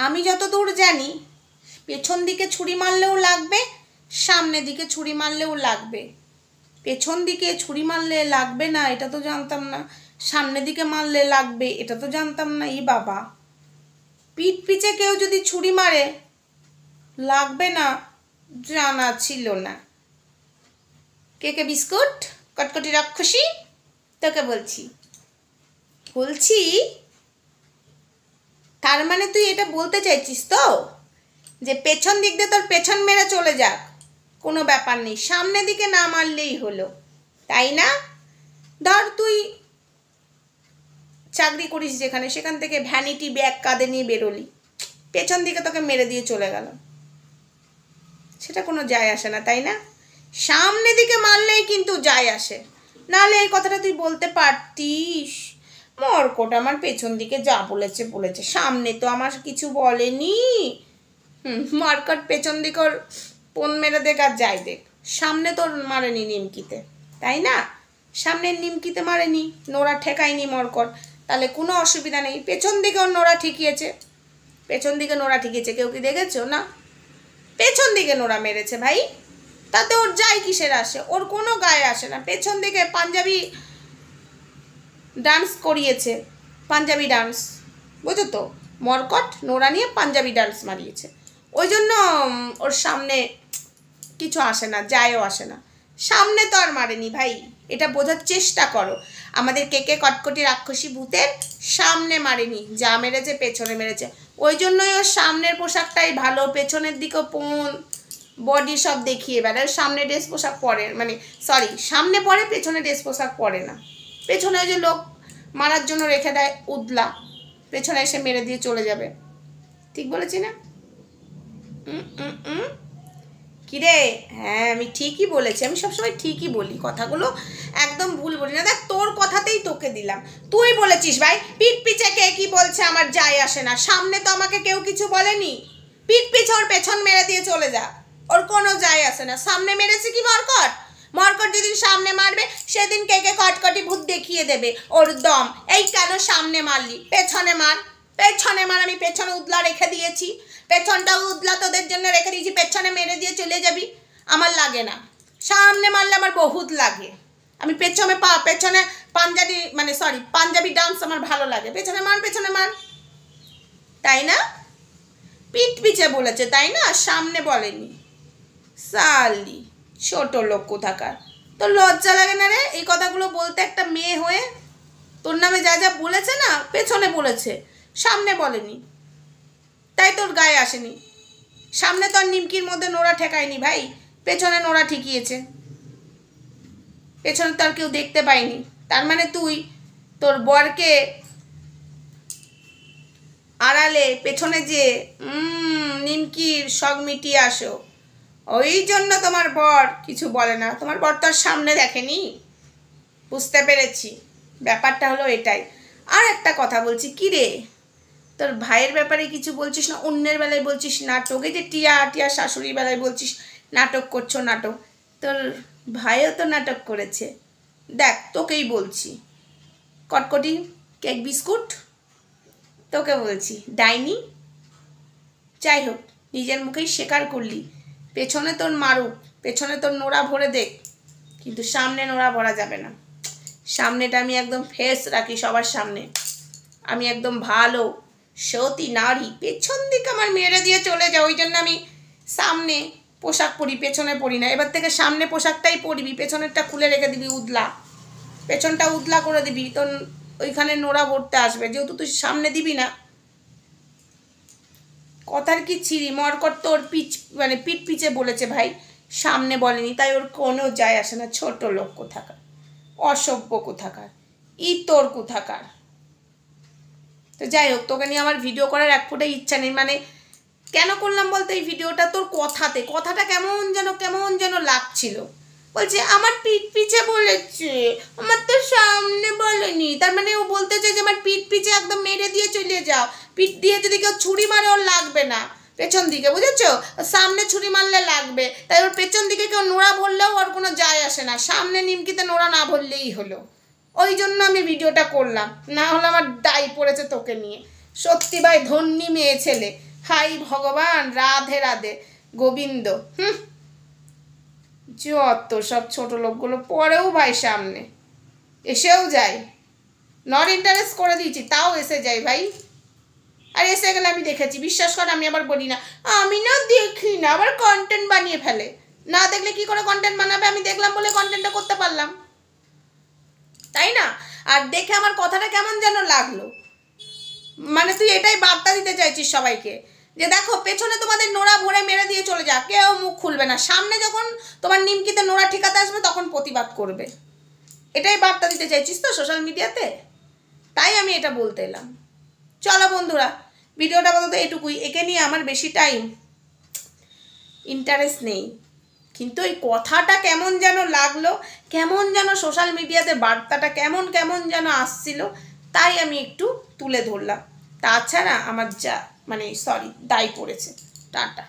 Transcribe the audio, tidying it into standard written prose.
আমি যতদূর জানি পেছন দিকে ছুরি মারলেও লাগবে, সামনে দিকে ছুরি মারলেও লাগবে। পেছন দিকে ছুরি মারলে লাগবে না এটা তো জানতাম না, সামনে দিকে মারলে লাগবে এটা তো জানতাম না। ই বাবা, পিঠ পিছে কেউ যদি ছুরি মারে লাগবে না জানা ছিল না। কে কে বিস্কুট কটকটি রাক্ষসী, তোকে বলছি তার মানে তুই এটা বলতে চাইছিস তো যে পেছন দিক দিয়ে তোর পেছন মেরে চলে যাক, কোনো ব্যাপার নেই, সামনে দিকে না মারলেই হলো, তাই না? ধর তুই চাকরি করিস যেখানে, সেখান থেকে ভ্যানিটি ব্যাগ কাঁধে নিয়ে বেরোলি, পেছন দিকে তোকে মেরে দিয়ে চলে গেল, সেটা কোনো যায় আসে না, তাই না? সামনে দিকে মারলেই কিন্তু যায় আসে। নাহলে এই কথাটা তুই বলতে পারতিস, মরকট আমার পেছন দিকে যা বলেছে বলেছে, সামনে তো আমার কিছু বলেনি। মরকট পেছন দিকে ওর পোন মেরে দেখ আর যাই দেখ, সামনে তোর মারেনি নিমকিতে, তাই না? সামনের নিমকিতে মারেনি, নোড়া ঠেকায়নি মরকট, তাহলে কোনো অসুবিধা নেই। পেছন দিকে ওর নোড়া ঠেকিয়েছে, পেছন দিকে নোড়া ঠেকিয়েছে, কেউ কি দেখেছো না? পেছন দিকে নোড়া মেরেছে ভাই, তাতে ওর যায় কিসের আসে? ওর কোনো গায়ে আসে না। পেছন দিকে পাঞ্জাবি ডান্স করিয়েছে, পাঞ্জাবি ডান্স, বুঝো তো, মরকট নোড়া নিয়ে পাঞ্জাবি ডান্স মারিয়েছে, ওই জন্য ওর সামনে কিছু আসে না, যায়ও আসে না। সামনে তো আর মারেনি ভাই, এটা বোঝার চেষ্টা করো। আমাদের কে কে কটকটি রাক্ষসী ভূতের সামনে মারেনি, যা মেরেছে পেছনে মেরেছে, ওই জন্যই ওর সামনের পোশাকটাই ভালো, পেছনের দিকেও পোন বডি সব দেখিয়ে বেড়ায়। সামনে ড্রেস পোশাক পরে, মানে সরি সামনে পরে, পেছনে ড্রেস পোশাক পরে না। পেছনে ওই যে লোক মারার জন্য রেখে দেয় উদলা, পেছনে এসে মেরে দিয়ে চলে যাবে। ঠিক বলেছি না? কিরে, হ্যাঁ আমি ঠিকই বলেছি, আমি সবসময় ঠিকই বলি, কথাগুলো একদম ভুল বলি না। দেখ তোর কথাতেই তোকে দিলাম, তুই বলেছিস ভাই পিঠ পিছে কে কি বলছে আমার যায় আসে না, সামনে তো আমাকে কেউ কিছু বলেনি, পিঠ পিছে ওর পেছন মেরে দিয়ে চলে যা, ওর কোনো যায় আসে না। সামনে মেরেছে কি মরকট? মরকট যেদিন সামনে মারবে সেদিন কে কে কটকটি ভূত দেখিয়ে দেবে ওর দম। এই কেন সামনে মারলি, পেছনে মার, পেছনে মার, আমি পেছনে উদলা রেখে দিয়েছি, পেছনটা উদলা তোদের জন্য রেখে দিয়েছি, পেছনে মেরে দিয়ে চলে যাবি, আমার লাগে না। সামনে মারলে আমার বহুত লাগে, আমি পেছনে পাঞ্জাবি মানে সরি পাঞ্জাবি ডান্স আমার ভালো লাগে, পেছনে মার, পেছনে মার, তাই না? পিঠ পিছে বলেছে তাই না, সামনে বলেনি। সালি ছোট লোক কোথাকার, তোর লজ্জা লাগে না রে এই কথাগুলো বলতে? একটা মেয়ে হয়ে তোর নামে যা যা বলেছে না, পেছনে বলেছে, সামনে বলেনি, তাই তোর গায়ে আসেনি। সামনে তো আর নিমকির মধ্যে নোড়া ঠেকায়নি ভাই, পেছনে নোড়া ঠেকিয়েছে, পেছনে তো আর কেউ দেখতে পায়নি। তার মানে তুই তোর বরকে আড়ালে পেছনে যে নিমকির শখ মিটিয়ে আসো, ওই জন্য তোমার বর কিছু বলে না। তোমার বর তো আর সামনে দেখেনি, বুঝতে পেরেছি, ব্যাপারটা হলো এটাই। আর একটা কথা বলছি, কি রে তোর ভাইয়ের ব্যাপারে কিছু বলছিস না, অন্যের বেলায় বলছিস নাটক, এই যে টিয়া শাশুড়ির বেলায় বলছিস নাটক করছো নাটক, তোর ভাইও তো নাটক করেছে। দেখ তোকেই বলছি, কটকটি কেক বিস্কুট, তোকে বলছি ডাইনি, যাই হোক নিজের মুখেই স্বীকার করলি, পেছনে তোর মারুক, পেছনে তোর নোড়া ভরে দেখ, কিন্তু সামনে নোড়া ভরা যাবে না। সামনেটা আমি একদম ফেস রাখি সবার সামনে, আমি একদম ভালো সতী নারী, পেছন দিকে আমার মেরে দিয়ে চলে যায়, ওই জন্য আমি সামনে পোশাক পরি, পেছনে পরি না। এবার থেকে সামনে পোশাকটাই পরবি, পেছনেরটা খুলে রেখে দিবি উদলা, পেছনটা উদলা করে দিবি, তোর ওইখানে নোড়া ভরতে আসবে, যেহেতু তুই সামনে দিবি না। কথার কি ছিরি, মরকট তোর পিঠ পিছে বলেছে ভাই, সামনে বলেনি, তাই ওর কোনো যায় আসে না। ছোট লোক কোথাকার, অসভ্য কোথাকার, তোর কোথাকার। তো যাই হোক, তোকে নিয়ে আমার ভিডিও করার এক ফোঁটা ইচ্ছা নেই। মানে কেন করলাম বলতে, এই ভিডিওটা তোর কথাটা কেমন যেন লাগছিল। বলছে আমার পিঠ পিছে বলেছে, আমার তো সামনে বলেনি, তার মানে ও বলতে চাই যে আমার পিঠ পিছে একদম মেরে দিয়ে চলে যাও, পিঠ দিয়ে যদি কেউ ছুরি মারে ওর লাগবে না, পেছন দিকে, বুঝেছো? সামনে ছুরি মারলে লাগবে, তাই ওর পেছন দিকে কেউ নোড়া ভরলেও ওর কোনো যায় আসে না, সামনে নিমকিতে নোড়া না ভরলেই হলো। ওই জন্য আমি ভিডিওটা করলাম, না হলে আমার দায় পড়েছে তোকে নিয়ে। সত্যি ভাই ধন্যী মেয়ে ছেলে, হাই ভগবান, রাধে রাধে গোবিন্দ। যত সব ছোট লোকগুলো পরেও ভাই সামনে এসেও যায়, নট ইন্টারেস্ট করে দিয়েছি তাও এসে যায় ভাই। আর এসে গেলে আমি দেখেছি, বিশ্বাস কর আমি আবার বলি না আমি না দেখি না, আবার কন্টেন্ট বানিয়ে ফেলে। না দেখলে কি করে কন্টেন্ট বানাবে? আমি দেখলাম বলে কন্টেন্টটা করতে পারলাম, তাই না? আর দেখে আমার কথাটা কেমন যেন লাগলো, মানে তুই এটাই বার্তা দিতে চাইছিস সবাইকে যে দেখো পেছনে তোমাদের নোড়া ভরে মেরে দিয়ে চলে যা, কেউ মুখ খুলবে না, সামনে যখন তোমার নিমকিতে নোড়া ঠিকাতে আসবে তখন প্রতিবাদ করবে, এটাই বার্তা দিতে চাইছিস তো সোশ্যাল মিডিয়াতে? তাই আমি এটা বলতে এলাম। চলো বন্ধুরা, ভিডিওটা বলতে এটুকুই। একে নিয়ে আমার বেশি টাইম ইন্টারেস্ট নেই, কিন্তু এই কথাটা কেমন যেন লাগলো, কেমন যেন সোশ্যাল মিডিয়াতে বার্তাটা কেমন কেমন যেন আসছিল, তাই আমি একটু তুলে ধরলাম। তাছাড়া আমার যা মানে দায় পড়েছে। টাটা।